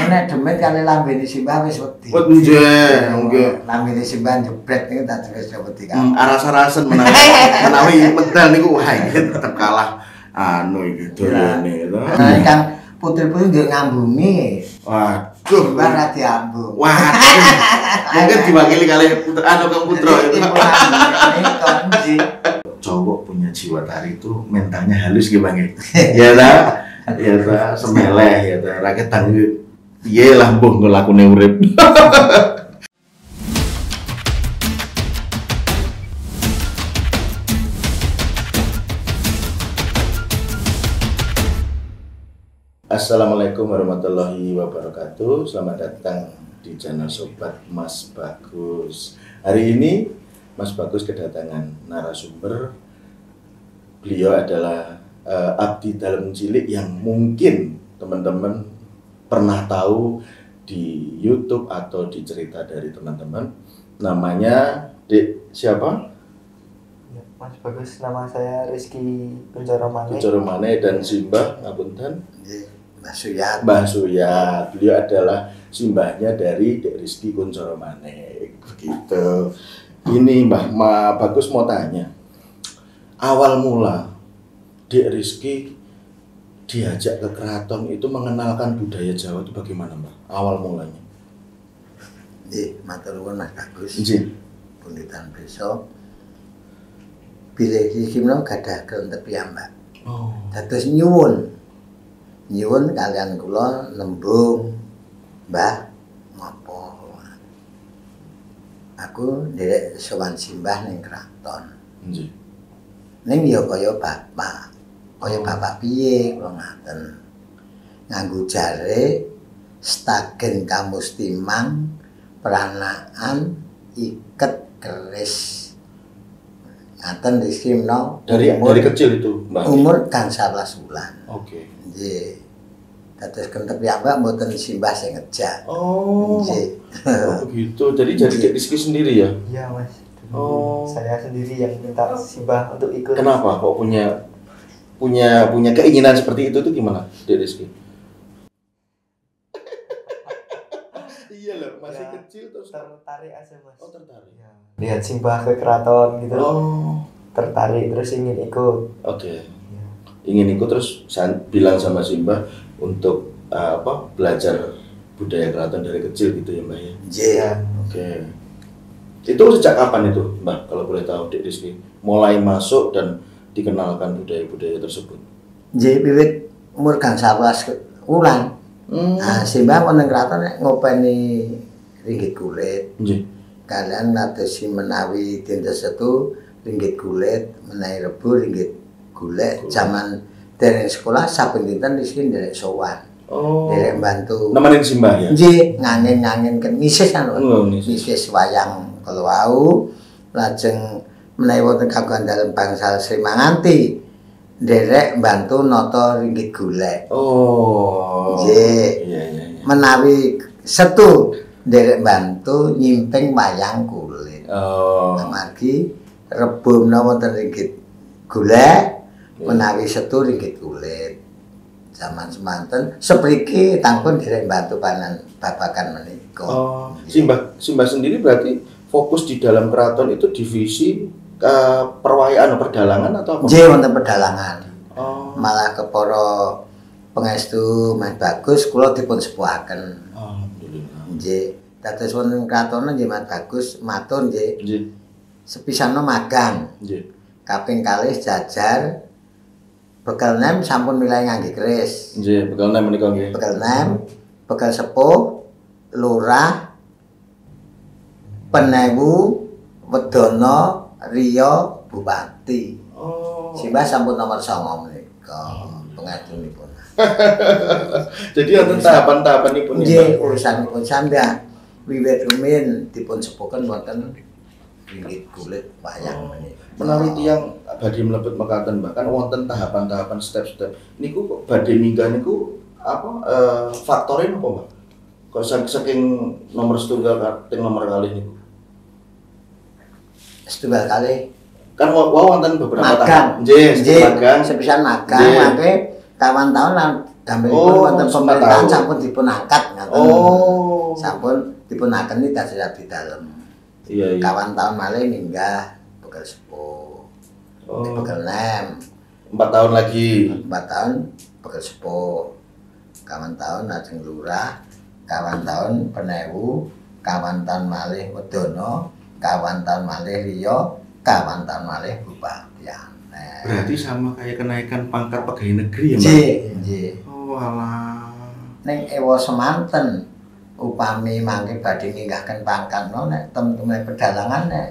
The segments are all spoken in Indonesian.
nek demet kali lambene Simbah wis wedi. Nggih. Lambene Simbah jebret niku tak wis wedi kan. Aras-arasen menawi medal niku wah iki tetep kalah anu iki dolene to. Nah, kan putri-putri njuk ngambungi. Waduh, Simbah ra diambung. waduh. Mungkin diwakili kali Kang Putra itu. Cowok punya jiwa tari itu mentalnya halus gitu Bang. Ya ta? Ya ta, semeleh ya ta. Rakyat tanggung piye lah mbuh nglakune urip. Assalamualaikum warahmatullahi wabarakatuh. Selamat datang di channel Sobat Mas Bagus. Hari ini Mas Bagus kedatangan narasumber. Beliau adalah abdi dalam cilik yang mungkin teman-teman pernah tahu di YouTube atau di cerita dari teman-teman. Namanya Dek siapa? Ya, Mas Bagus, nama saya Rizky Kuncoro Mane. Kuncoro Mane dan Simbah ngapunten. Mbah Suyat. Mbah Suyat. Beliau adalah simbahnya dari Dek Rizky Kuncoro Mane. Begitu. Ini Mbah Bagus mau tanya, awal mula Dek Rizky diajak ke keraton itu mengenalkan budaya Jawa itu bagaimana Mbah? Awal mulanya? Matur nuwun Mas Bagus. Nggih. Punditan besok bilih sikimno gadah kelentep piyambak. Oh. Dados nyuwun kalian kula nembung Mbah ngopo. Aku nderek sowan simbah ning kraton. Nggih. Ning ya kaya bapak. Kaya bapak piye kula ngaten. Nganggo jare stagen kamustimang peranaan iket keris. Ngaten disimno Dari kecil itu, Mbak. Umur kan 11 bulan. Oke. Nggih. Dados kentep piyambak mboten simbah sing ngejak. Oh. Nggih. Oh, begitu. Jadi Dek Rizky sendiri ya? Iya Mas. Oh. Saya sendiri yang minta Simbah untuk ikut. Kenapa kok punya keinginan seperti itu tuh gimana, Dek Rizky? Iya loh, masih Ya, kecil terus tertarik aja Mas. oh tertarik. Ya. Lihat Simbah ke keraton gitu. Oh. Tertarik terus ingin ikut. Oke. Ya. Ingin ikut terus bilang sama Simbah untuk belajar budaya keraton dari kecil gitu ya Mbak ya. Nggih. Ya. Oke. Itu sejak kapan itu Mbak kalau boleh tahu Dek Rizky? Mulai masuk dan dikenalkan budaya-budaya tersebut. Nggih wiwit umur kan 11 wulan. Nah, simbah wonten kraton nek ngopeni ringgit kulit. Nggih. Kalian ngadosi menawi dinten Setu ringgit kulit, menawi Rebo ringgit golek. Zaman dereng sekolah saben dinten Rizky nderek sowan. Oh. Nderek bantu. Nemenin Simbah ya? Nggih, ngangin-ngangin misis kan. Oh, misis. Misis wayang kala wau. Lajeng menawi wonten kagungan dalem bangsal Sri Manganti nderek bantu nata ringgit golek. Oh. Nggih. Iya. Menawi Setu nderek bantu nyimping wayang kulit. Oh. Amargi Rebo menawi wonten ringgit golek, menawi Setu ringgit kulit. Zaman semanten sepriki tangkun nderek bantu panan babakan menika. Oh. Simbah sendiri berarti fokus di dalam keraton itu divisi perwayaan perdalangan atau apa? Nggih wonten pedalangan. Oh. Malah kepara pangestu Mas Bagus kula dipun sepuhaken. Alhamdulillah. Nggih. Dados wonten kraton nggih Mas Bagus matur nggih. Nggih. Sepisanna magang. Nggih. Kaping kalih jajar bekal nem sampun milih ngangge keris. Nggih, bekal nem menika nggih. Bekal nem, bekal sepuh, lurah, penewu, wedono, riya, bupati. Oh. Simbah sampun nomor 9 menika pengadunipun. Jadi wonten tahapan-tahapanipun Nggih, urusanipun sampeyan wiwit rumin dipun sepuhken wonten ringgit kulit wayang menika. Menawi tiyang badhe mlebet mekaten bahkan wonten tahapan-tahapan step-step niku kok badhe minggah niku faktore napa Mbak? Kok saking nomor setunggal ting nomor kalih niku? Setunggal kalih Kan wonten beberapa magang. tahap. Nggih, magang. Sepisan magang Nggih. mangke kawan tahun Dampilipun wonten pemerintahan tahun. sampun dipun angkat ngaten. Oh. Sampun dipun akeni dadi abdi dalem. Iya, iya. Kawan tahun malih minggah bekal sepuh. Oh. Bekal nem. 4 tahun lagi. 4 tahun bekal sepuh. Kawan tahun lajeng lurah, kawan tahun penewu, kawan tahun malih wedono, kawan tahun malih liya, kawan tahun malih bupati. Berarti sama kayak kenaikan pangkat pegawai negeri ya, Mbak? Nggih. Oh, alah. Ning ewa semanten upami mangke badhe ninggahken pangkatno nek temen-temen pedalangan nek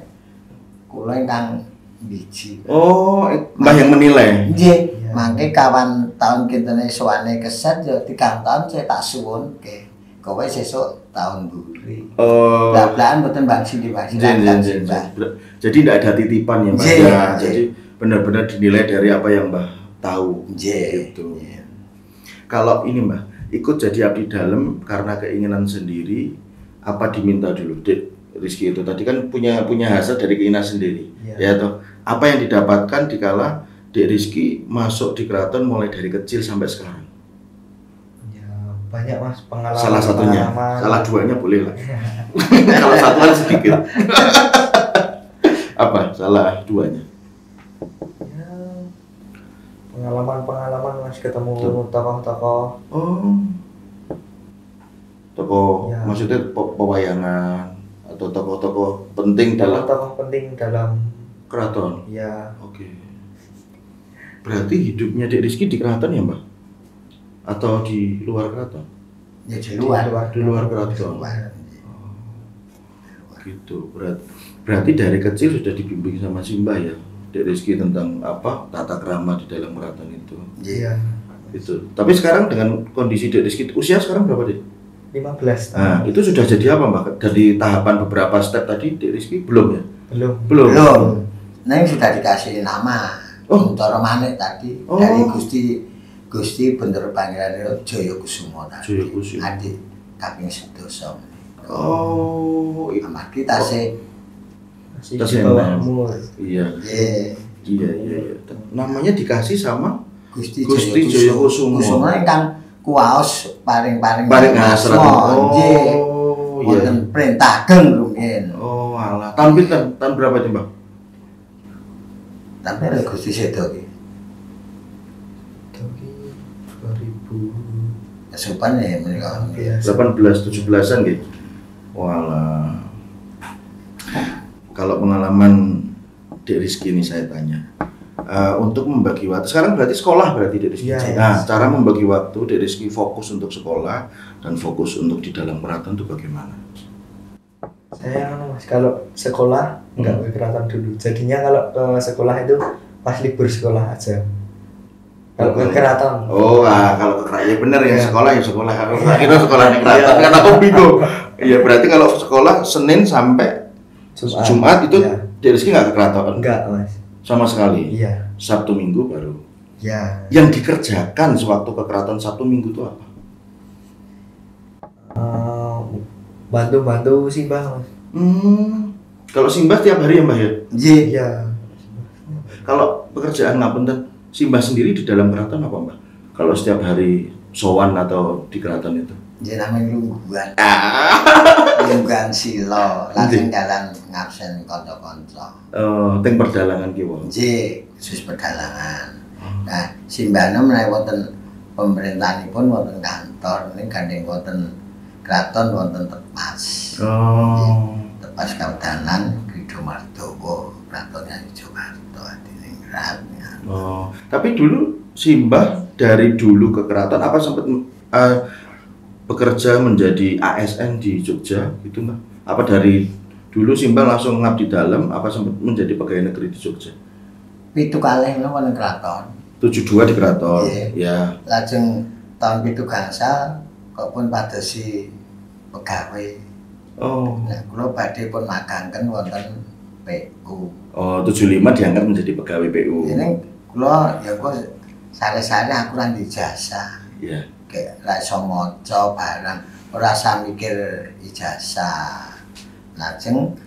kula ingkang biji. Oh, Mbah yang menilai. Nggih, mangke kawan tahun kintene sowane keset ya 3 tahun saya tak suwunke. Kowe sesuk tahun buri. Oh. Blak-blakan mboten Bang Sindi Mbak. Jadi tidak ada titipan ya, Mbak. Nggih, Ya, nggih. jadi benar-benar dinilai dari apa yang Mbah tahu. Nggih. Gitu. Kalau ini Mbah, ikut jadi abdi dalem karena keinginan sendiri, apa diminta dulu, Dek Rizky itu tadi kan punya hasrat dari keinginan sendiri, ya toh. Apa yang didapatkan dikala Dek Rizky masuk di keraton mulai dari kecil sampai sekarang? Ya, banyak Mas pengalaman. Salah satunya, pengalaman. salah duanya boleh lah. Kalau satuan sedikit. Apa salah duanya? Ya, pengalaman Mas ketemu Tuh. tokoh-tokoh. Oh, tokoh, Ya. maksudnya pewayangan atau tokoh-tokoh penting dalam Tokoh penting dalam keraton. ya Oke. Berarti hidupnya Dek Rizky di keraton ya, Mbak? Atau di luar keraton? Ya di luar. Di luar keraton. Luar. Gitu. Berarti dari kecil sudah dibimbing sama Simbah ya, Dek Rizky tentang apa tata krama di dalam keraton itu. Nggih. ya Gitu. Tapi sekarang dengan kondisi Dek Rizky, usia sekarang berapa Dek? 15 tahun. Nah, itu sudah jadi apa Mbak? Dari tahapan beberapa step tadi Dek Rizky belum ya? Belum. Belum. Neng sudah dikasih nama. Oh. Kuntoro Manik tadi Oh. dari Gusti Bener Panggilan Jaya Kusuma tadi. Jaya Kusuma. Adik kaping 11. Oh, Amargi tasih Masih Tasih di bawah enak. umur. iya. nggih Iya. Namanya dikasih sama Gusti Jaya Kusuma. Kusuma ingkang kuwaos paring-paring Paring hasrat. Nggih. Oh, iya. Wonten perintah ageng rumiyin. Oh, alah. Tahun berapa itu, Mbak? Tapi ada Gusti Sedo ki. Itu ki 2000. Kesupan ya menika. 18, 17-an gitu. Walah. Kalau pengalaman Dek Rizky ini saya tanya. Untuk membagi waktu, sekarang berarti sekolah berarti Dek Rizky. Iya, Nah, iya. cara membagi waktu Dek Rizky fokus untuk sekolah dan fokus untuk di dalam keraton itu bagaimana? Saya Mas kalau sekolah nggak ke keraton dulu. Jadinya kalau ke sekolah itu pas libur sekolah aja. Kalau ke keraton. Oh, kalau ke keraton ya bener ya, Iya. sekolah ya sekolah. Kalau kira sekolah di keraton kan aku bingung. Iya, berarti kalau sekolah Senin sampai Jumat itu Iya. Dek Rizky nggak ke keraton Enggak Mas. sama sekali. Iya. Sabtu Minggu baru. Ya. Yang dikerjakan sewaktu ke keraton Sabtu Minggu itu apa? Bantu-bantu Simbah Mas. Kalau Simbah tiap hari ya Mbah ya? Nggih. Iya. Kalau pekerjaan ngapunten, Simbah sendiri di dalam keraton apa Mbah? Kalau setiap hari sowan atau di keraton itu? Nggih namanya lungguhan. Lungguhan sila, lajeng dalan ngabsen kanca-kanca. Teng perdalangan kiwa. Nggih, khusus perdalangan. Nah, simbahna menawi wonten pemerintahanipun wonten kantor, ning gandeng wonten kraton wonten tepas. Tepas Kaudanan Krido Mardowo, Kraton Yogyakarta Adiningrat. Tapi dulu Simbah dari dulu ke keraton apa sempat bekerja menjadi ASN di Jogja gitu Mbah? Apa dari dulu Simbah langsung ngabdi dalam apa sempat menjadi pegawai negeri di Jogja? Pitu kalih wonten kraton. 72 di keraton. Iya. Ya. Lajeng tahun pitu gangsal kok pun padesi pegawai. Oh. Nah, kula badhe pun magangken wonten PU. Oh, 75 diangkat menjadi pegawai PU. Ini kula ya kok sare-sare aku lan ijazah. Iya. Kayak ra iso maca barang, ora usah mikir ijazah. Lajeng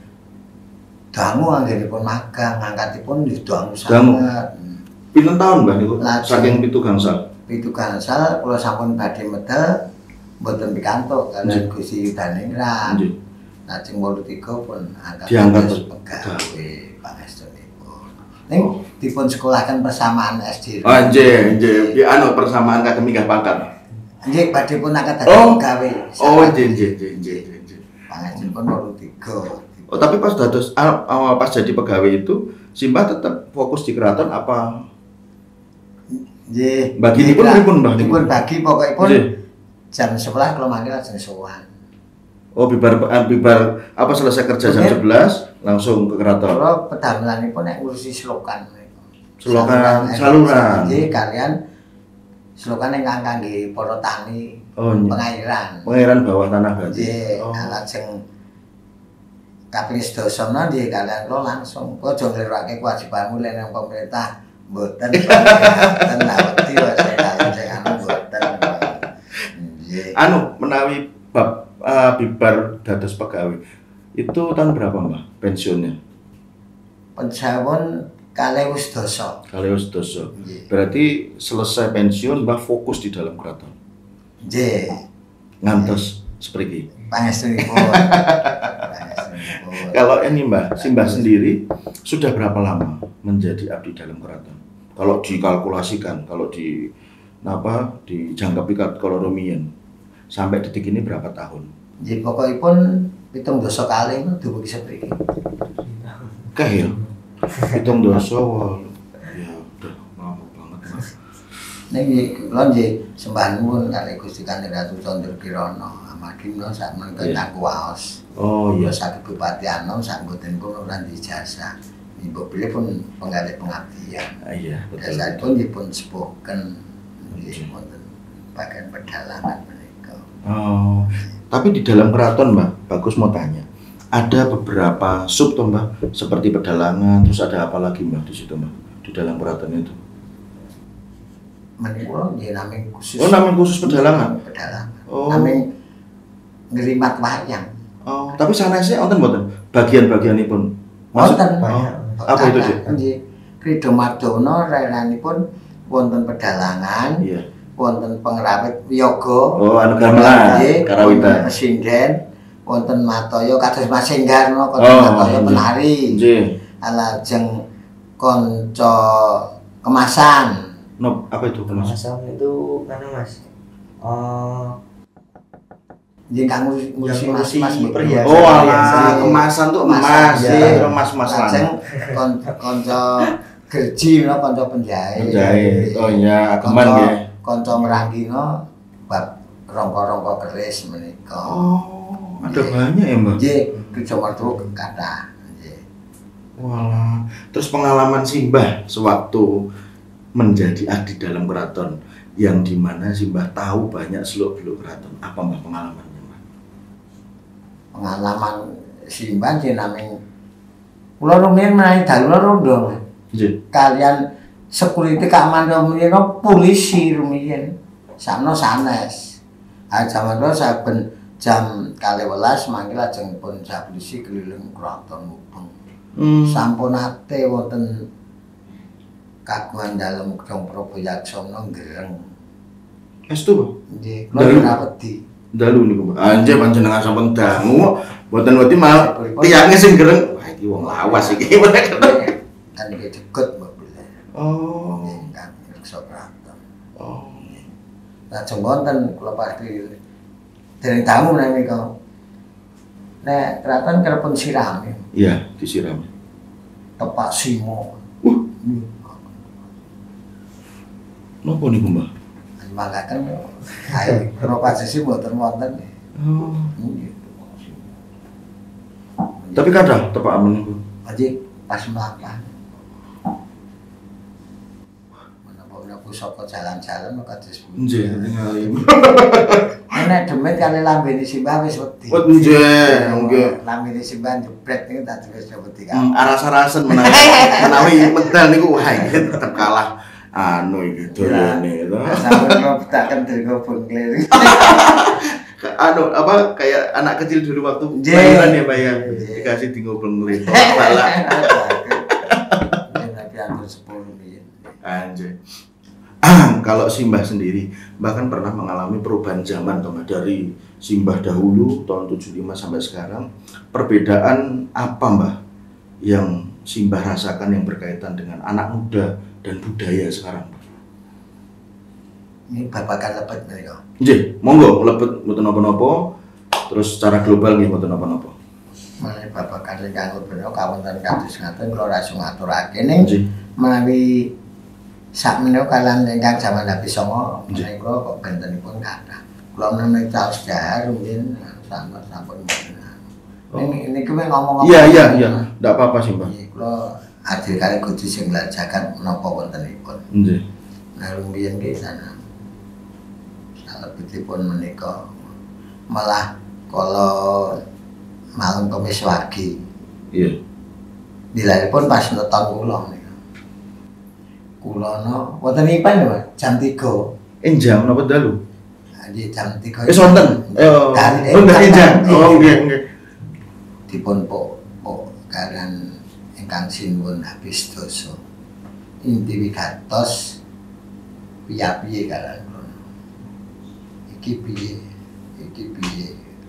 dangu anggenipun magang, ngangkatipun nggih dangu Dangu. sanget. Pinten tahun Mbah niku? Lajeng. Saking pitu gangsal. Pitu gangsal kula sampun badhe medal mboten pikantuk kaliyan Gusti Yudaningrat. Nggih. Lajeng 83 pun Diangkat dados pegawai pangestunipun. Ning dipun sekolahaken persamaan SD. Oh, nggih, nggih. Ki anu persamaan kagem minggah pangkat. Nggih badhe pun angkat dadi pegawai. Oh, nggih. Pangestunipun 83. Oh, tapi pas dados pas jadi pegawai itu Simbah tetap fokus di keraton apa? Nggih. Bagi pripun Mbah niku? Dipun bagi pokokipun Nggih. jam 11 kalau manggil lajeng sowan. Oh, bibar apa selesai kerja jam 11 langsung ke keraton. Kalau pedamelanipun nek ngurusi selokan. Selokan saluran. Nggih kalian selokan ingkang kangge para tani Oh, iya. pengairan. Pengairan bawah tanah berarti. Nggih, Oh. lajeng kaping sedasana nggih kalian kula langsung aja nglirwake kewajibanmu lan pemerintah mboten. Mboten naweti wae saya anu mboten. Nggih. Anu menawi bab bibar dados pegawai itu tahun berapa Mbah pensiunnya? Pensiun kalih sedasa. Kalih sedasa. Nggih. Berarti selesai pensiun Mbah fokus di dalam keraton. Nggih. Ngantos seperti Pangestunipun. Kalau ini Mbah, Simbah sendiri sudah berapa lama menjadi abdi dalam keraton? Kalau dikalkulasikan, kalau dijangkapi kalau rumiyin sampai detik ini berapa tahun? Nggih pokokipun 70 kali dumugi sepriki. Kahil. 70 wal. Ya udah lama banget Mas. Niki kula nggih sembah nuwun kalih Gusti Kanjeng Ratu Candra Kirana amargi menawa sak menika ingkang kuwaos. Oh iya. Saged Bupati Anom sak mbotenipun ora dijasa. Ibu beliau pun penggalih pengabdian. Iya, betul. Dasaripun dipun sepuhken nggih wonten bagian pedalangan menika. Oh. Tapi di dalam keraton Mbah, Bagus mau tanya. Ada beberapa sub toh Mbah, seperti pedalangan, terus ada apa lagi Mbah di situ Mbah? Di dalam keraton itu. Menika nggih namung khusus. Oh, namanya khusus pedalangan. Pedalangan. Oh. Namung ngrimat wayang. Oh, tapi sanesnya wonten mboten bagian-bagianipun. Wonten. banyak. Apa itu sih? Nggih. Krida Mardana rerenanipun wonten pedalangan, Iya. wonten pengrawit wiyaga. Oh, anu gamelan, Nggih, karawitan. wonten sinden, wonten mataya kados Mas Enggar no, Oh, mataya nggih. penari. Nggih. Lajeng kanca kemasan. No, apa itu Mas? Kemasan itu kan Mas. Nggih kang ngurusi Yang mas ngurusi mbok. perhiasan. Oh, Iya, alah, kemasan tuh emas, Kemasan, ya, iya. emas-emas Lajeng lan. kanca gerji no, kanca penjahit. Penjahit. Oh iya, ageman Kanca- nggih. Kanca ngrangkina bab rongko-rongko keris menika. Oh, ada banyak ya, Mbak? Nggih, Krida Mardana kathah. Nggih. Walah. Terus pengalaman Simbah sewaktu menjadi abdi dalam keraton yang dimana Simbah tahu banyak seluk-beluk keraton. Apa Mbah pengalamannya, Mbah? Pengalaman simbah nggih namung kula rumiyin menawi dalu rondo. Nggih. Kalian security keamanan rumiyin polisi rumiyin. Sakno sanes. Jaman kula saben jam 12 mangke lajeng pun polisi keliling keraton mubeng. Sampun ate wonten kagungan dalem Gedhong Prabayaksana Gereng. Estu, Mbah? Nggih, Dalu? kula ora wedi. Dalu niku, Mbah. Anjir panjenengan sampun dangu, mboten wedi mal tiyange sing gereng. Wah, iki wong lawas iki. Kan iki deget mbok beli. Oh. Nggih, kan reksa keraton. Oh. Lajeng wonten kula pasti dereng tamu menika. Nek keraton kerepun sirame, Iya, disiram. tepak simo. Napa niku, Mbah? Mangkaken ayo propasisi mboten wonten. Oh. Nggih. Tapi kathah tepakan niku. Aji pas mlampah. Menapa saka jalan-jalan kok kados pundi. Nggih, ningali. Nek demit kali lambene simbah wis wedi. Oh, nggih, nggih. Lambene simbah jebret niku dadi wis wedi kan. Aras-arasen menawi medal niku wah iki tetep kalah anu iki dolane to. Sampe kula betaken dirgo bengklir. Anu apa kayak anak kecil dulu waktu Nggih. lahiran ya Pak ya. Nggih. Dikasih dingobeng ngelit. Salah. Nek piantu 10 piye. Anjir. kalau Simbah sendiri bahkan pernah mengalami perubahan zaman toh, Mbah, dari Simbah dahulu tahun 75 sampai sekarang, perbedaan apa Mbah yang Simbah rasakan yang berkaitan dengan anak muda dan budaya sekarang? Ini babakan lepet mereka. Nggih, monggo mlebet mboten napa-napa. Terus secara global nggih mboten napa-napa. Menawi babakan ingkang bener kawonten kados ngaten kula rasul ngaturaken ning Nggih. menawi sak menika kalian ingkang jaman Nabi Songo Nggih. menawi kula kok bentenipun kathah. Kula menawi caos dahar mungkin sampun ini kuwi ngomong-ngomong. Iya, ndak apa-apa sih, Mbah. Kula adil kali kudu sing nglajakan menapa wontenipun. Nggih. Nah, rumiyin ki sana. Salebetipun menika malah kalau malam Kamis wagi. Iya. Dilalipun pas nonton kula menika. Kula wonten ipan lho, jam 3. Jam napa dalu? Di jam 3. Sonten. Jam. Oh, nggih. Dipun pok kalian ingkang sinuwun habis dosa. Inti wigatos piye-piye kalian kula. Iki piye?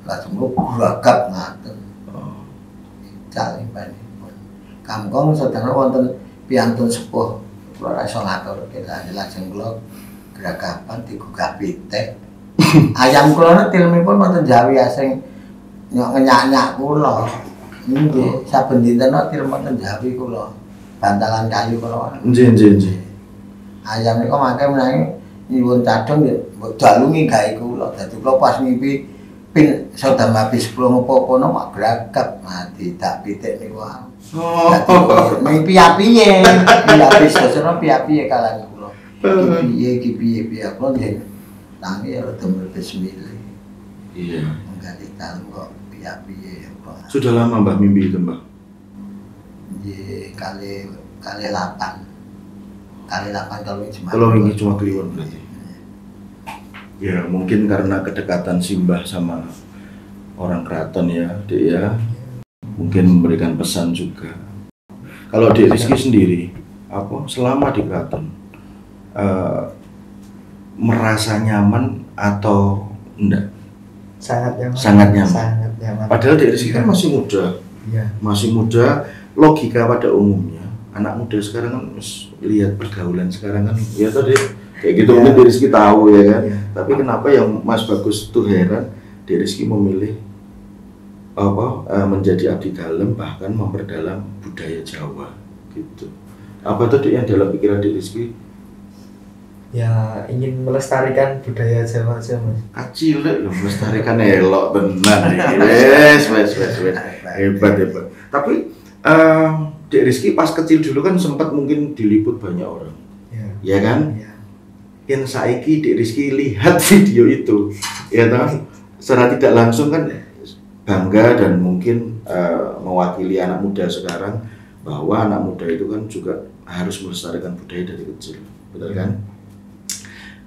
Langsung gagap ngaten. Oh. Calimpanipun. Kamkong sedaya wonten piyantun sepuh kula ra iso ngaturke lajeng kula gragapan digugah pitik. Ayam kula tilmipun wonten Jawi asing nyak-nyak kula. Nggih, saben dinten tilem wonten Jawi kula. Bantalan kayu kula. Nggih. Ayam niku mangke menawi nyuwun cadhong nggih mbok dalungi gawe kula. Dadi kula pas ngimpi pin sedam habis 10 ngopo-ngopo mak gragap mati tak pitik niku. Oh. Dadi piye-piye. Habis dosa piye-piye kalan kula. Iki piye kula nggih. Tangi ya rada mlebes milih. Iya. Menggali tahu kok piye-piye kok. Sudah lama Mbah mimpi itu, Mbah? Nggih, kali 8. Kali 8 kalau cuma. Kalau ini cuma kliwon berarti. Ya mungkin karena kedekatan Simbah sama orang keraton ya, Dek ya. Mungkin memberikan pesan juga. Kalau Dek Rizky sendiri, apa selama di keraton merasa nyaman atau enggak? Sangat nyaman. Sangat nyaman. Sangat nyaman. Padahal Dek Rizky kan masih muda. Iya. Masih muda, logika pada umumnya. Anak muda sekarang kan lihat pergaulan sekarang kan ya tadi kayak gitu mungkin Dek Rizky tahu ya kan. Tapi kenapa yang Mas Bagus tuh heran Dek Rizky memilih menjadi abdi dalem bahkan memperdalam budaya Jawa gitu. Apa tuh Dek yang dalam pikiran Dek Rizky? Ya ingin melestarikan budaya Jawa aja Mas. Kacil loh melestarikan elok benar wes hebat. Tapi Dek Rizky pas kecil dulu kan sempat mungkin diliput banyak orang. Ya kan? Ya. Yang saiki Dek Rizky lihat video itu, ya toh, secara tidak langsung kan bangga dan mungkin mewakili anak muda sekarang bahwa anak muda itu kan juga harus melestarikan budaya dari kecil, betul kan?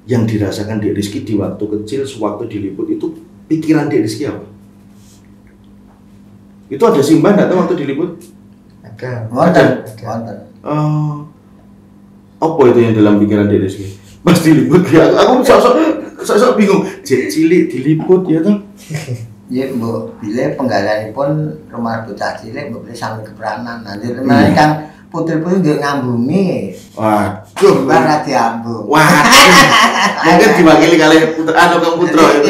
Yang dirasakan Dek Rizky di waktu kecil, sewaktu diliput itu pikiran Dek Rizky apa? Itu ada Simbah nggak tahu waktu diliput? Ada. Wonten. Apa itu yang dalam pikiran Dek Rizky? Pas diliput ya, aku sok bingung. Cek cilik diliput ya toh? Ya mbok bile penggalanipun rumah bocah cilik mbok bile sami keperanan. Nanti mereka putri-putri nggih ngambungi. Waduh, Ora diambung. waduh. Mungkin diwakili kali putra Kang Putra itu.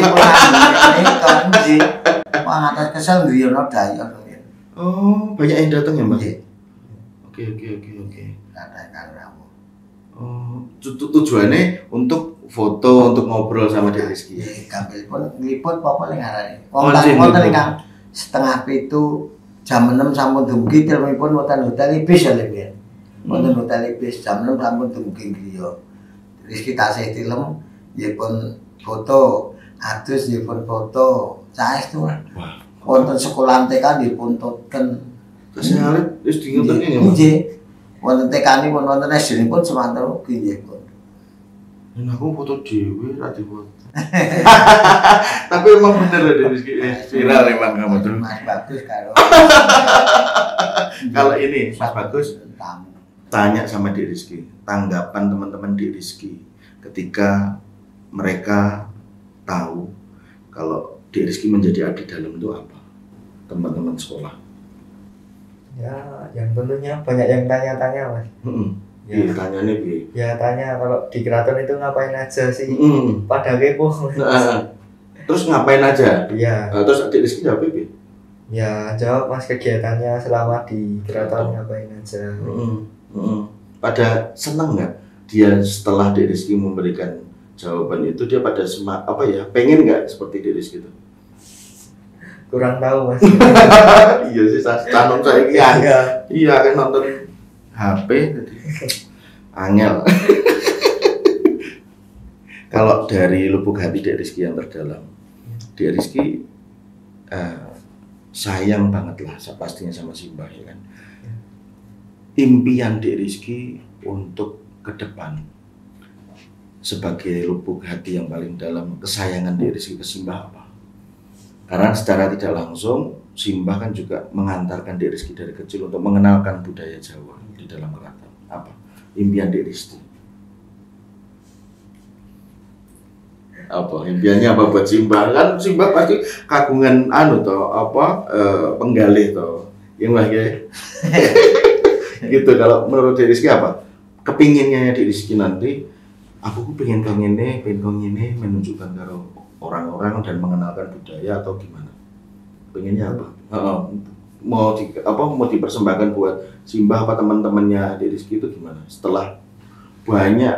Wah, atas kesel ngriyono dayon. Oh, banyak yang datang ya, Mbak? Nggih. Oke. Katakan kamu. Oh, tujuannya untuk foto, untuk ngobrol sama Dek Rizky. Nggih, ngliput apa ning ngarani. Oh, Wonten ingkang setengah 7 jam 6 sampun dumugi tilmipun wonten hotel Ibis ya lho. Wonten hotel Ibis jam 6 sampun dumugi griya. Rizky tasih tilem nggih pun foto, adus nggih pun foto. Saestu. Wah, Wonten sekolah TK nggih pun tutken. kasih alit wis dingeteni ya, Mbak. Nggih. Wonten TK-nipun wonten SD-nipun semanten ugi nggih pun. Dan aku foto dewe ra difoto. Tapi emang bener ya Dek Rizky. Viral emang kamu tuh. Mas Bagus karo Kalau ini Mas Bagus tamu. tanya sama Dek Rizky, tanggapan teman-teman Dek Rizky ketika mereka tahu kalau Dek Rizky menjadi abdi dalam itu apa? Teman-teman sekolah. Ya, yang tentunya banyak yang tanya-tanya mas. Ya, tanyanya bi. Ya tanya kalau di keraton itu ngapain aja sih? Pada kepo. Terus ngapain aja? Iya. Terus Dek Rizky jawab bi? Ya jawab mas, kegiatannya selama di keraton ngapain aja. Pada senang nggak dia setelah Dek Rizky memberikan jawaban itu, dia pada pengen nggak seperti Dek Rizky itu? Kurang tahu mas. Iya sih, canon saya iya kan nonton HP tadi angel. Kalau dari lubuk hati Dek Rizky yang terdalam, Dek Rizky sayang banget lah pastinya sama Simbah ya kan. Impian Dek Rizky untuk ke depan sebagai lubuk hati yang paling dalam, kesayangan Dek Rizky ke Simbah apa? Karena secara tidak langsung Simbah kan juga mengantarkan Dek Rizky dari kecil untuk mengenalkan budaya Jawa di dalam keraton. Apa impian Dek Rizky? Apa impiannya apa buat Simbah? Kan Simbah pasti kagungan penggalih toh yang lagi gitu. Kalau menurut Dek Rizky apa kepinginnya Dek Rizky nanti? Aku pengen kau ini menunjukkan kalau orang-orang dan mengenalkan budaya atau gimana? Pengennya apa? Mau dipersembahkan buat Simbah apa teman-temannya Dek Rizky itu gimana? Setelah banyak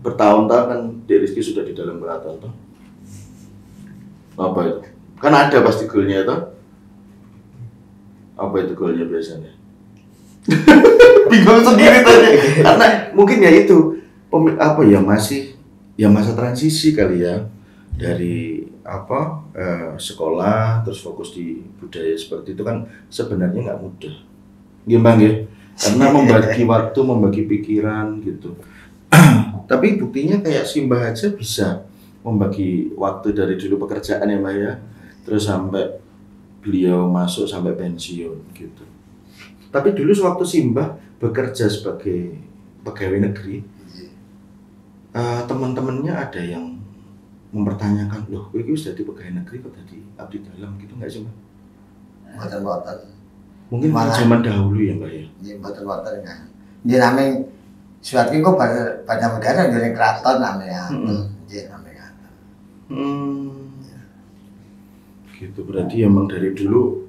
bertahun-tahun kan Dek Rizky sudah di dalam keraton toh. Apa itu? Kan ada pasti goalnya itu. Apa itu goalnya biasanya? Bingung sendiri tadi. Karena mungkin ya itu masa transisi kali ya dari sekolah terus fokus di budaya seperti itu kan sebenarnya nggak mudah. Gimana ya? Karena membagi waktu, membagi pikiran gitu. Tapi buktinya kayak Simbah aja bisa membagi waktu dari dulu pekerjaan ya Mbak ya, terus sampai beliau masuk sampai pensiun gitu. Tapi dulu sewaktu Simbah bekerja sebagai pegawai negeri, teman-temannya ada yang mempertanyakan, loh, gue sudah di pegawai negeri kok tadi abdi dalam gitu nggak sih Mbak? Boten. Mungkin zaman dahulu ya Mbak ya? Iya, boten kan. Ini namanya suatu kok banyak negara dari keraton namanya. Iya namanya. Gitu berarti emang dari dulu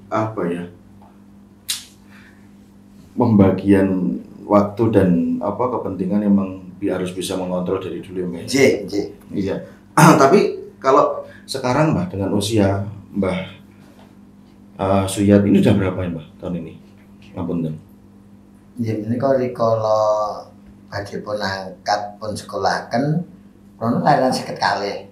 pembagian waktu dan kepentingan emang harus bisa mengontrol dari dulu ya Mbak. Iya. Tapi kalau sekarang Mbak dengan usia Mbah Suyat ini udah berapa ya Mbah tahun ini? Ngapunten. Ya ini kalau badhe pun angkat pun sekolahaken rono lahiran 50 kali.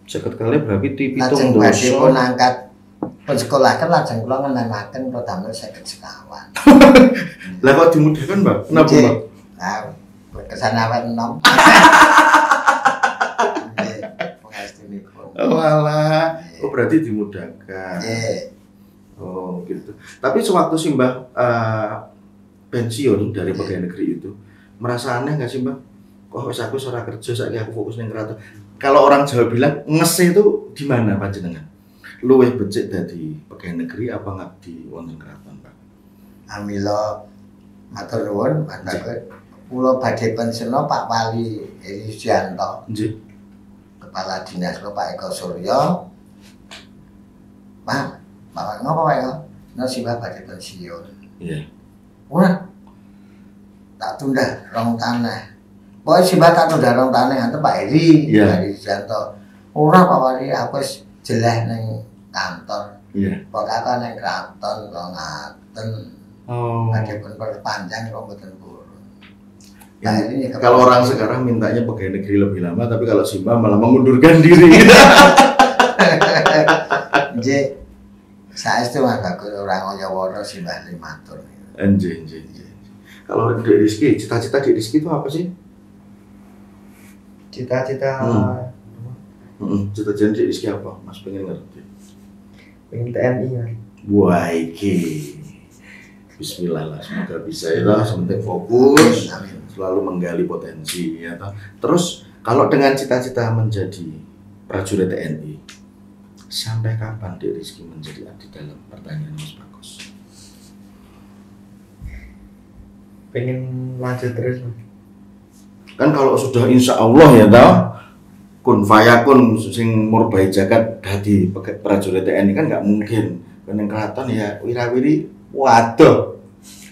50 kali berarti lajeng badhe pun angkat pun sekolahaken lajeng kula ngenanaken kula damel 50 sekawan. Lah kok dimudahkan Mbak? Kenapa Mbak? Nah, kesana awet enom. Walah, berarti dimudahkan. Oh gitu. Tapi sewaktu Simbah pensiun dari pegawai negeri itu, merasa aneh nggak sih Mbak? Kok aku ora kerja, saiki aku fokus ning keraton. Kalau orang Jawa bilang nges itu di mana panjenengan? Luwih becik dadi pegawai negeri apa ngabdi wonten keraton, Pak? Amila matur nuwun, mantap. Kula badhe pensiun Pak Wali Heri Sujanto. Nggih. Kepala Dinas Pak Eko Suryo. Pak ngopo wae kok? Simbah badhe pensiun. Iya. Ora. Tak tunda rong tanah. Pokoke Simbah tak tunda rong tanah anten Pak Heri, Heri Sujanto. Ora Pak Wali, aku wis jeleh ning kantor. Iya. Pokoke ning kraton kok ngaten. Oh. Badhe pun perpanjang kok mboten purun. Nah, kalau orang sekarang mintanya pegawai negeri lebih lama, tapi kalau Simbah malah mengundurkan diri. Nggih. Saestu bagus ora ngaya-wara Simbah matur. Nggih. Kalau Dek Rizky, cita-cita Dek Rizky itu apa sih? Cita-cita cita-cita Dek Rizky apa? Mas pengen ngerti. Pengen TNI Mas. Wah, iki. Bismillah lah, semoga bisa ya lah, sementing fokus. selalu menggali potensi ya toh. Terus kalau dengan cita-cita menjadi prajurit TNI, sampai kapan Dek Rizky menjadi abdi dalam? Pertanyaan Mas Bagus. Pengen lanjut terus Mas. Kan kalau sudah insya Allah ya toh, kun fayakun sing murbai jagat dadi prajurit TNI kan nggak mungkin. Kan yang keraton ya wirawiri waduh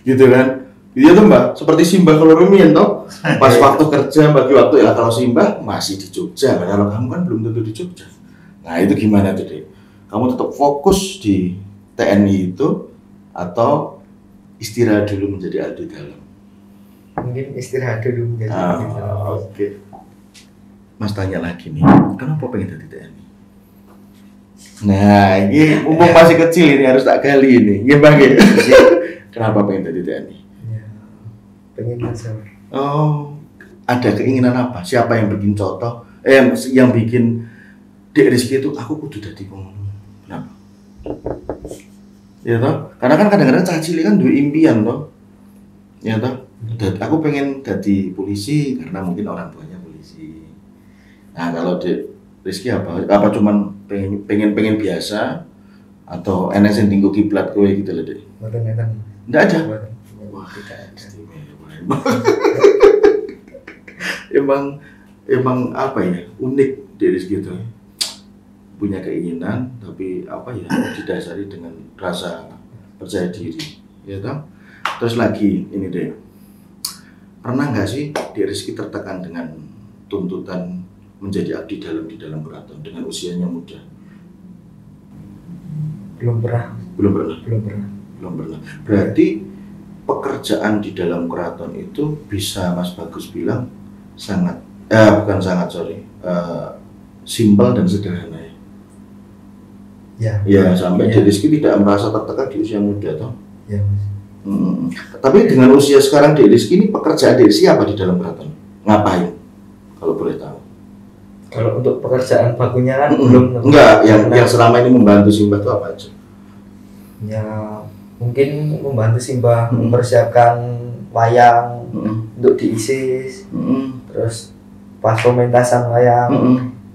gitu kan. Iya tuh Mbak, seperti Simbah kalau Rumian toh, pas waktu kerja bagi waktu ya kalau Simbah masih di Jogja, kalau kamu kan belum tentu di Jogja. Nah itu gimana tuh Dek? Kamu tetap fokus di TNI itu atau istirahat dulu menjadi abdi dalam? Mungkin istirahat dulu menjadi abdi dalam. Oke. Mas tanya lagi nih, kenapa pengen jadi TNI? Nah ini mumpung masih kecil ini harus tak gali ini, gimana? Kenapa pengen jadi TNI? Pengen aja. Oh, ada keinginan apa? Siapa yang bikin contoh? Yang bikin Dek Rizky itu aku kudu dadi ngono. Kenapa? Ya toh? Karena kan kadang-kadang cah cilik kan duwe impian toh. Ya toh? Aku pengen dadi polisi karena mungkin orang tuanya polisi. Nah, kalau Dek Rizky apa? Apa cuman pengen biasa atau enes sing tinggu kiblat kowe gitu loh, Dek? Mboten enten. Enggak ada. Wah, tidak ada. emang apa ya, unik dari segitu, punya keinginan tapi apa ya, didasari dengan rasa percaya diri ya toh. Terus lagi ini deh, pernah nggak sih Dek Rizky tertekan dengan tuntutan menjadi abdi dalam di dalam keraton dengan usianya muda? Belum pernah. Belum pernah. Berarti pekerjaan di dalam keraton itu bisa Mas Bagus bilang sangat, bukan sangat, simpel dan sederhana ya. Ya sampai Dek Rizky tidak merasa tertekan di usia muda toh. Ya Mas. Tapi dengan usia sekarang Dek Rizky ini pekerjaan Dek Rizky apa di dalam keraton? Ngapain? Kalau boleh tahu. Kalau untuk pekerjaan bakunya kan belum. Enggak, yang selama ini membantu Simbah itu apa aja? Ya mungkin membantu Simbah mempersiapkan wayang untuk diisis, terus pas pementasan wayang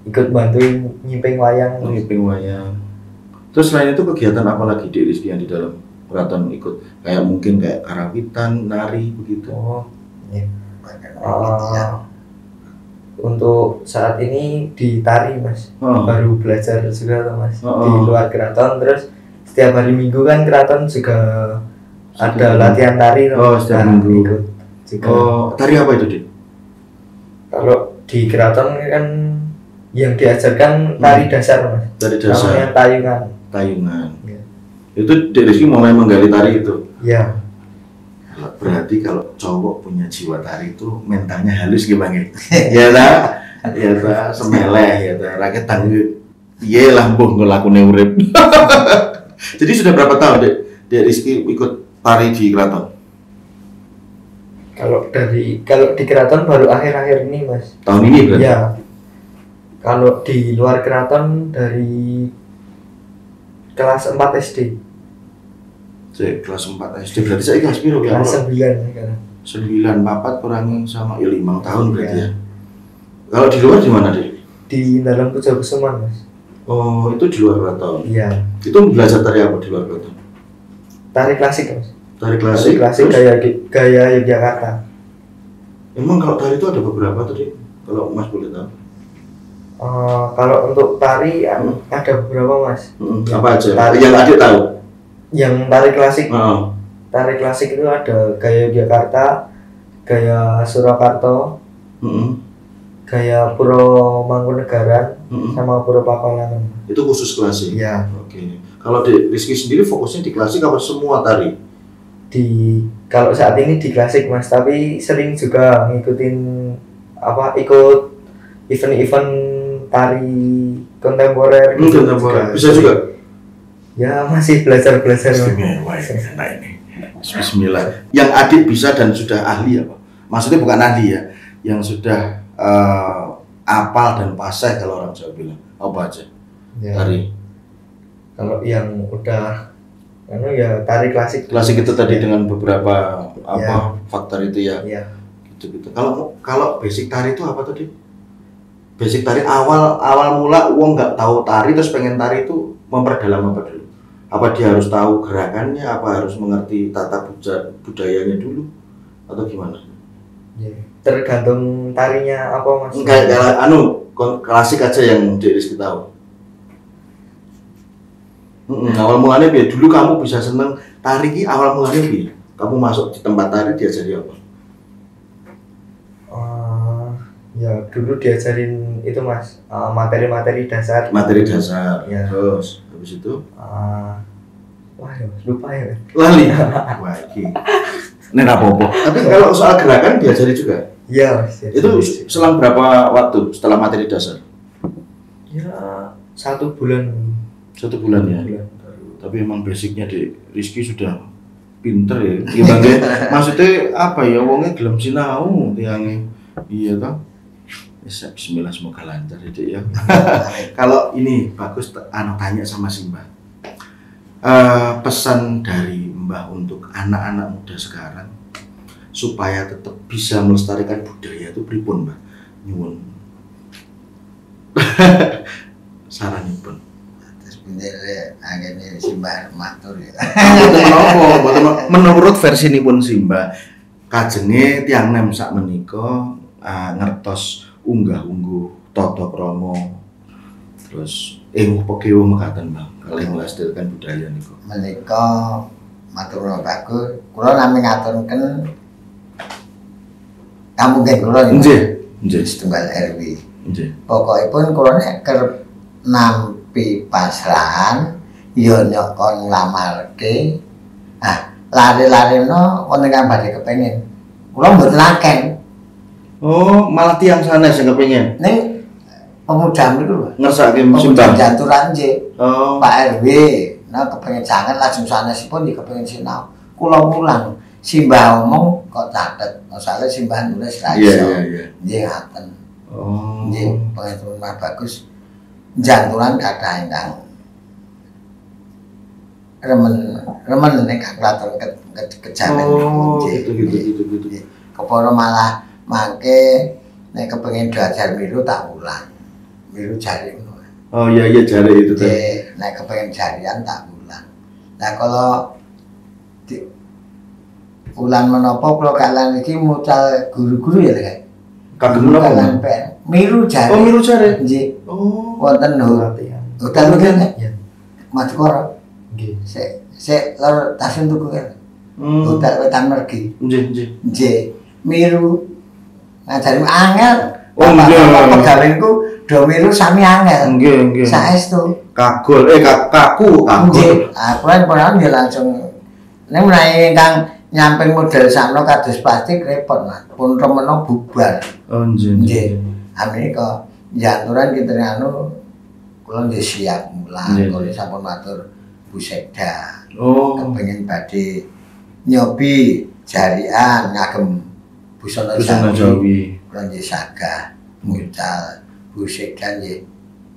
ikut bantuin nyimping wayang. Terus selain itu kegiatan apa lagi Dek Rizky yang di dalam keraton ikut? Kayak mungkin kayak karawitan, nari begitu. Oh, iya. Untuk saat ini di tari Mas, baru belajar juga tuh Mas di luar keraton. Terus setiap hari Minggu kan keraton juga ada latihan tari. Setiap Minggu ikut juga. Tari apa itu Dek? Kalau di keraton kan yang diajarkan tari dasar Mas. Tari dasar. Namanya tayungan. Ya. Itu Dek Rizky mulai menggali tari itu. Ya. Berarti kalau cowok punya jiwa tari itu mentalnya halus gimana? Ya ta, semeleh ya ta, rakyat tangguh. Iya lah, mbuh ngelakune urip. Jadi sudah berapa tahun Dek Rizky ikut tari di keraton? Kalau di keraton baru akhir-akhir ini Mas. Tahun ini berarti? Ya. Kalau di luar keraton dari kelas 4 SD. Kelas 4 SD berarti saya kelas biru ya? Kelas 9 sekarang. 9, 4 kurangi sama 5 tahun berarti ya. Kalau di luar di mana Dek? Di dalam Pujakusuman Mas. Oh, itu di luar keraton? Iya. Itu belajar tari apa di luar keraton? Tari klasik Mas. Tari klasik gaya Yogyakarta. Emang kalau tari itu ada beberapa tadi? Kalau Mas boleh tahu? Kalau untuk tari ada beberapa Mas. Apa aja? Yang adik tahu? Yang tari klasik. Tari klasik itu ada gaya Yogyakarta, gaya Surakarta, gaya Puro Mangkunegaran, sama Puro Pakualaman. Itu khusus klasik? Iya. Oke. Kalau Dek Rizky sendiri fokusnya di klasik apa semua tari? Kalau saat ini di klasik Mas, tapi sering juga ngikutin ikut event-event tari kontemporer. Kontemporer bisa juga? Ya masih belajar. Istimewa ini. Bismillah. Yang adik bisa dan sudah ahli apa? Maksudnya bukan ahli ya, yang sudah apal dan fasih kalau orang Jawa bilang. Apa aja? Ya. Tari. Kalau yang udah ya tari klasik. Klasik itu tadi dengan beberapa faktor itu ya. Iya. gitu. Kalau basic tari itu apa tadi? Basic tari awal mula uang nggak tahu tari terus pengen tari itu memperdalam apa dulu? Apa dia harus tahu gerakannya? Apa harus mengerti tata budayanya dulu? Atau gimana? Tergantung tarinya apa mas? Kayak klasik aja yang Rizky tahu. Awal mulanya biar dulu kamu bisa seneng tari ki awal mulanya biar kamu masuk di tempat tari diajari apa? Ya dulu diajarin itu mas materi-materi dasar. Materi dasar. Ya. Terus habis itu? Wah ya lupa ya. Lali. Wah ini. Nen apa-apa. Tapi kalau soal gerakan diajari juga. Iya mas. Itu selang berapa waktu setelah materi dasar? Ya 1 bulan. 1 bulan ya. Tapi emang basicnya di Rizky sudah pinter ya. Gimana? Maksudnya apa ya? Wongnya gelem sinau tiangnya. Iya toh. Bismillah semoga lancar ya. Kalau ini bagus tanya sama si Mbah. Pesan dari Mbah untuk anak-anak muda sekarang supaya tetap bisa melestarikan budaya itu pripun Mbah? Nyuwun. Saranipun. Terus bener akhirnya si Mbah matur ya. Menurut versi nipun si Mbah kajenge tiang nem sak menika ngertos unggah-ungguh tata krama terus pegewo mekaten Bang kalih melestarikan budaya niku menika matur nuwun bagus kula nami ngaturken kampungen kula nggih setunggal RW nggih pokokipun kula nek kerep nampi pasrahan ya nyokon nglamarke lari-larino wonten kang badhe kepengin kula mboten akeh. Oh, malah tiang sana sing kepengin. Ning pemuda niku lho. Ngersake simbah janturan nggih. Oh. Pak RW, nah kepengin sanget lajeng sanesipun iki kepengin sinau. Kula mulang simbah omong kok catet. Masale simbah nulis ra iso. Iya. Nggih ngaten. Oh. Nggih, pengen bagus. Janturan kathah ingkang remen nek klaten kejamen. Oh, gitu. Kepara malah mangke nek kepengin belajar miru tak ulang. Miru jari ngono. Oh iya jari itu tadi. Nek kepengin jarian tak ulang. Nah kalau ulang menapa kula kalian iki mucal guru-guru ya lho. Kagem menapa? Miru jari. Oh miru jari. Nggih. Oh. Wonten latihan. Hotel mungkin ya. Madukara. Nggih. Sik lor tasun tuku kan. Hotel Wetan Mergi. Nggih. Miru ngajari angel. Oh nggih. Pegawenku do miru sami angel. Nggih. Saestu. Kagul kaku. Nggih. Aku kan pernah dia langsung nek menawi ingkang nyamping model sakno kados plastik repot Mas. Pun remeno bubar. Oh nggih. Amene kok janturan kinten anu kula nggih siap mulang kula sampun matur Bu Sekda. Oh. Kepengin badhe nyobi jarian ngagem busana Jawi. Kula nggih sagah mucal Bu Sekda nggih.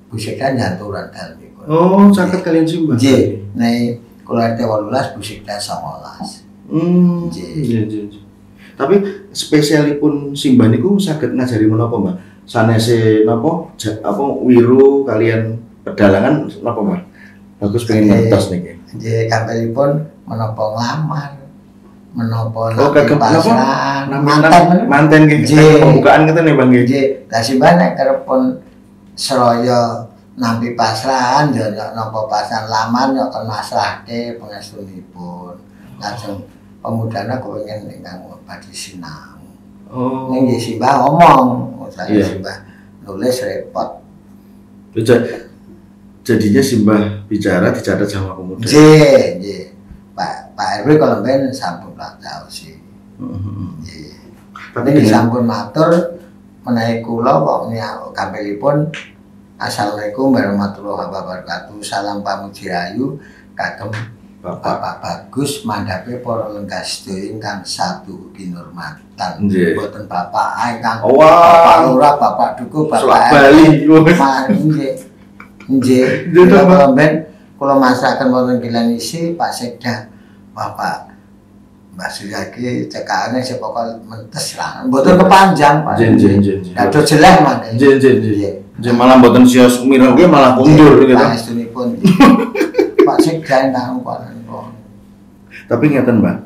Bu Sekda janturan dalem. Oh, caket kalian simbah. Nggih, nek kula RT 18 Bu Sekda 19. Nggih. Tapi spesialipun simbah niku saged ngajari menapa, Mbak? Sanese napa? Apa wiru kalian pedalangan napa, Mbak? Bagus pengen ngertos niki. Nggih, kampelipun menapa nglamar. Menapa pasaran. Manten nggih. Pembukaan ngeten nggih, Bang nggih. Nggih, lah simbah nek kerepun seraya nampi pasrahan ya napa pasan lamar ya kon masrahke pangestunipun. Lajeng pemudana kepengin ingkang badhe sinau. Oh. Ning nggih simbah ngomong, saya simbah nulis repot. Jadinya simbah bicara dicatat sama pemuda. Nggih. Pak RW kalau ben sampun tahu sih. Nggih. Tapi sampun matur menawi kula kok kampelipun Assalamualaikum warahmatullahi wabarakatuh. Salam pamuji rayu kagem Bapak Bagus mandhape para lenggah sedaya ingkang satu kinurmatan. Mboten Bapak ingkang Bapak Lurah, Bapak Duku, Bapak Bali. Nggih. Kula ben kula masrahaken wonten Kilen isi Pak Sekda. Bapak Mbak Surya iki cekakane sing pokok mentes lah. Mboten kepanjang, Pak. Nggih. Ado jelek mangke. Nggih. Malah mboten sios mirengke malah kundur gitu. Pangestunipun. Pak Sekjen nang kono. Tapi ngeten Mbak,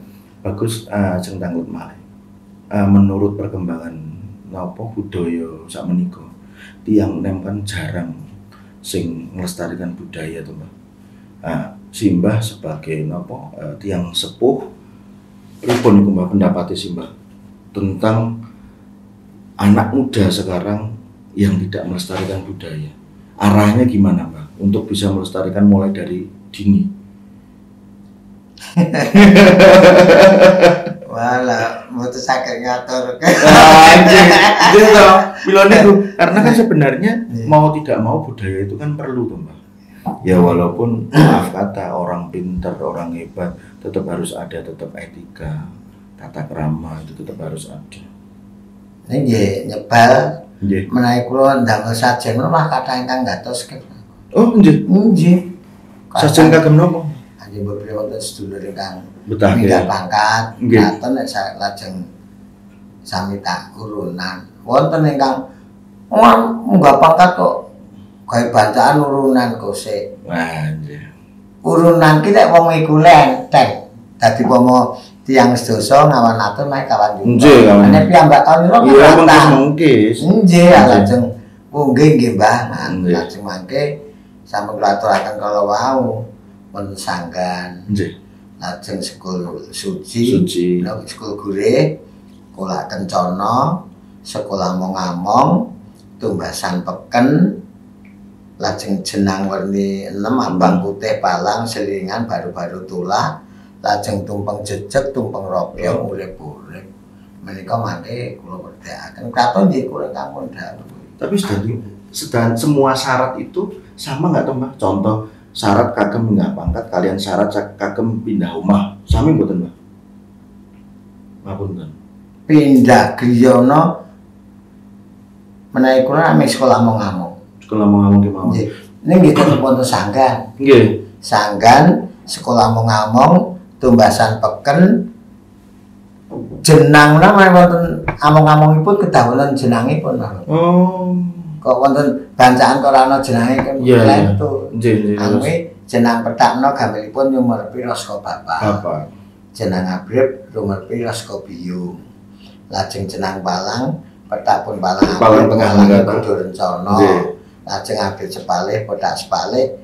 bagus ajeng tanggut malih. Menurut perkembangan napa budaya sakmenika, tiyang nem kan jarang sing nglestarikan budaya to Mbak. Simbah sebagai napa tiyang sepuh pripun iku Mbak pendapatnya Simbah tentang anak muda sekarang yang tidak melestarikan budaya. Arahnya gimana Mbak untuk bisa melestarikan mulai dari dini? Wala, mboten saged ngatur. Gitu. Pilone itu karena kan sebenarnya mau tidak mau budaya itu kan perlu tuh Mbak. Ya walaupun maaf kata orang pintar, orang hebat tetap harus ada, tetap etika, tata krama itu tetap harus ada. Nggih, nyebal. Menawi kula ndamel sajen mah kathah ingkang ngatoske. Oh, nggih. Nggih. Sajen kagem napa? Anjing beberapa wonten sedulur ingkang betah minggah pangkat, nggih. ngaten nek lajeng sami tak urunan. Wonten ingkang munggah pangkat kok gawe bacaan urunan kok sik. Wah, nggih. Urunan ki nek wong iku lenteng. Dadi pomo tiyang sedasa ngawan atur mek kawan juga. Nggih, kawan. Nek piyambak kawan niku Iya, mungkis. Nggih, lajeng nggih nggih Mbah. Nggih. Lajeng mangke sampun kula aturaken kala wau wonten sanggan. Nggih. Lajeng sekul suci. Nek sekul gurih kula kencana, sekolah among-among, tumbasan peken, lajeng jenang werni 6 abang putih palang selingan baru-baru tulah, lajeng tumpeng jejeg tumpeng ropyong urip-urip. Menika mangke kula werdekaken katon nggih kula kampun dawuh. Tapi sedang semua syarat itu sama nggak toh Mbak? Contoh syarat kagem minggah pangkat kalian syarat kagem pindah rumah. Sami mboten Mbak? Ngapunten. Pindah griyono menawi kula ame sekolah among-among. Sekolah among-among ki mawon. Nggih. Ning nggih tetep wonten sanggan. Nggih. Sanggan sekolah among-among tumbasan peken jenang nama wonten among-amongipun kedahulan jenangipun. Oh. Kok wonten bancaan kok ana jenenge kan lentu. Nggih. Angge jenang petakno gamelipun nyumur pira saka bapak. Jenang abrip rumur pira saka biyung. Lajeng jenang palang petak pun palang pengalang kudu rencana. Lajeng abrip sepalih petak sepalih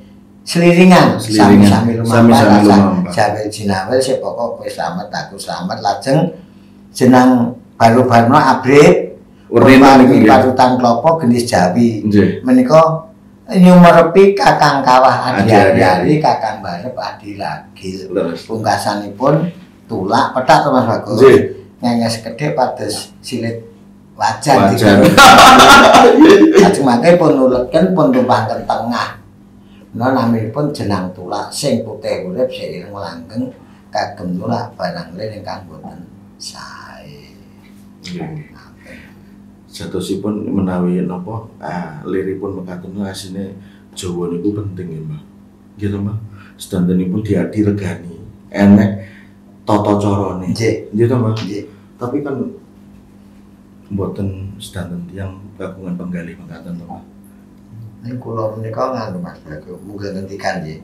seliringan sami-sami lumampah jawe jinawel sik pokok kowe slamet aku slamet. Lajeng jenang baru-baru abrip werni patutan klopo genis Jawi menika nyumerepi kakang kawah adi-adi kakang barep adi lagil pungkasanipun tulak petak to Mas Bagus nyanyi sekedhik pados silit wajan lajeng mangke pun nuleken pun tumpahaken tengah. Nah naminipun jenang tulak sing putih urip seiring langgeng kagem tulak barang lain ingkang boten sae. Jatosipun menawi napa liripun mekaten asine Jawa niku penting ya Mbak. Nggih to Mbak. Sedantenipun diadi regani enek tata carane. Nggih to Mbak. Tapi kan mboten sedanten tiyang gabungan penggalih mekaten to Mbak. Ning kula menika nganu Mas Bagus, muga ngendikan nggih.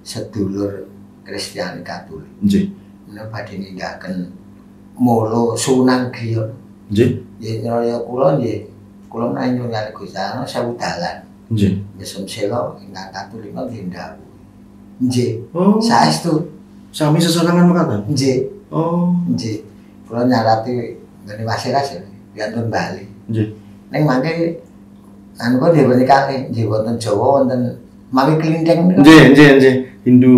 Sedulur Kristiani Katolik. Nggih. Menawi badhe ninggalken molo Sunan Griya. Nggih. Nggih nyaya kula nggih. Kula menawi nyuwun Gusti Allah sewu dalan. Nggih. Mesem sela ingkang Katolik nggih ndawuh. Nggih. Oh. Saestu. Sami sesarengan mekaten. Nggih. Oh. Nggih. Kula nyarati ngene Wasiras ya, wonten Bali. Nggih. Ning mangke anu kok dhewe kalih nggih wonten Jawa wonten mawi klinthing niku. Nggih. Hindu.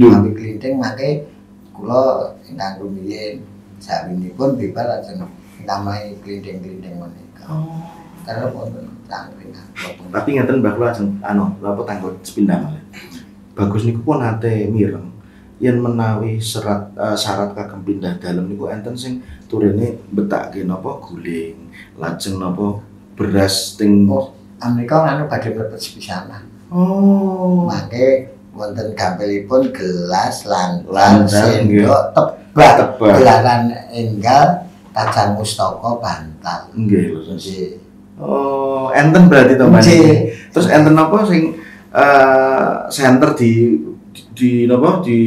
Mawi klinthing mangke kula ingkang rumiyin sawinipun bibar lajeng namahi klinthing-klinthing menika. Oh. Karena wonten tangkringan. Tapi ngeten Mbah kula ajeng napa tanggo sepindah malih. Bagus niku pun nate mireng yen menawi syarat kagem pindah dalem niku enten sing turene betake napa guling, lajeng napa beras ting Amerika nganu badhe mlebet sepisanan. Oh. Mangke wonten gampilipun gelas, lantar, Lantar, sendok, tebak, Tebak. gelaran enggal, kacang mustaka, bantal. Nggih lho. Mas. Nggih. Oh, enten berarti to Mas. Nggih. Terus enten apa sing center di napa di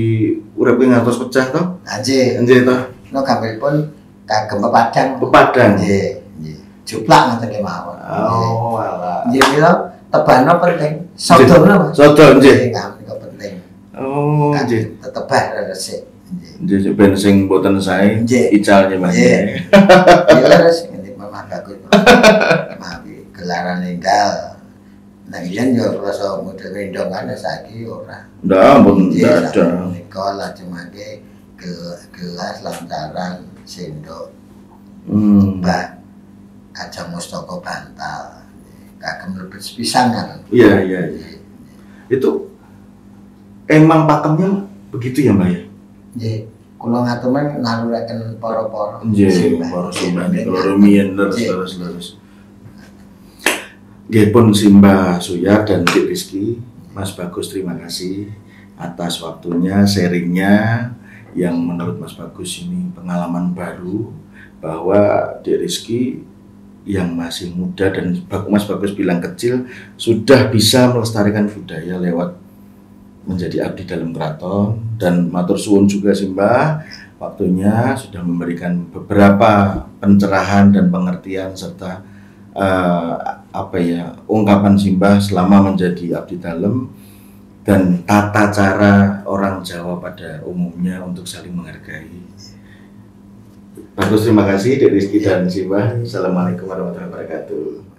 urip ngantos pecah to? Nggih. Nggih to. No gampilipun kagem pepadang. Pepadang. Nggih, nggih. Juplak ngoten kemawon. Oh, alah. Nggih mila tebano penting. Sodono Mas. Sodo nggih. Nggih penting. Oh, nggih. Tetebah resik. Nggih ben sing mboten sae Nggih. icalnya Mas. Nggih. Leres ngendi Mama bagus. Mawi gelaran enggal. Nah, yen yo rasa model rendongan saiki ora. Ndak ampun ndak ada. Nika lajeng mangke gelas lantaran sendok bak kacang mustaka bantal kagem lebet pisangan. Iya. Itu emang pakemnya begitu ya Mbak ya? Nggih, kula ngatur men naluraken para-para Nggih, para simbah niku loro mien terus. Nggih pun Simbah Suyar dan Dik Rizky, Mas Bagus terima kasih atas waktunya, sharingnya yang menurut Mas Bagus ini pengalaman baru bahwa Dik Rizky yang masih muda dan Mas Bagus bilang kecil sudah bisa melestarikan budaya lewat menjadi abdi dalam keraton. Dan matur suwun juga Simbah waktunya sudah memberikan beberapa pencerahan dan pengertian serta ungkapan Simbah selama menjadi abdi dalam dan tata cara orang Jawa pada umumnya untuk saling menghargai. Bagus, terima kasih Dik Rizky dan Simbah. Assalamualaikum warahmatullahi wabarakatuh.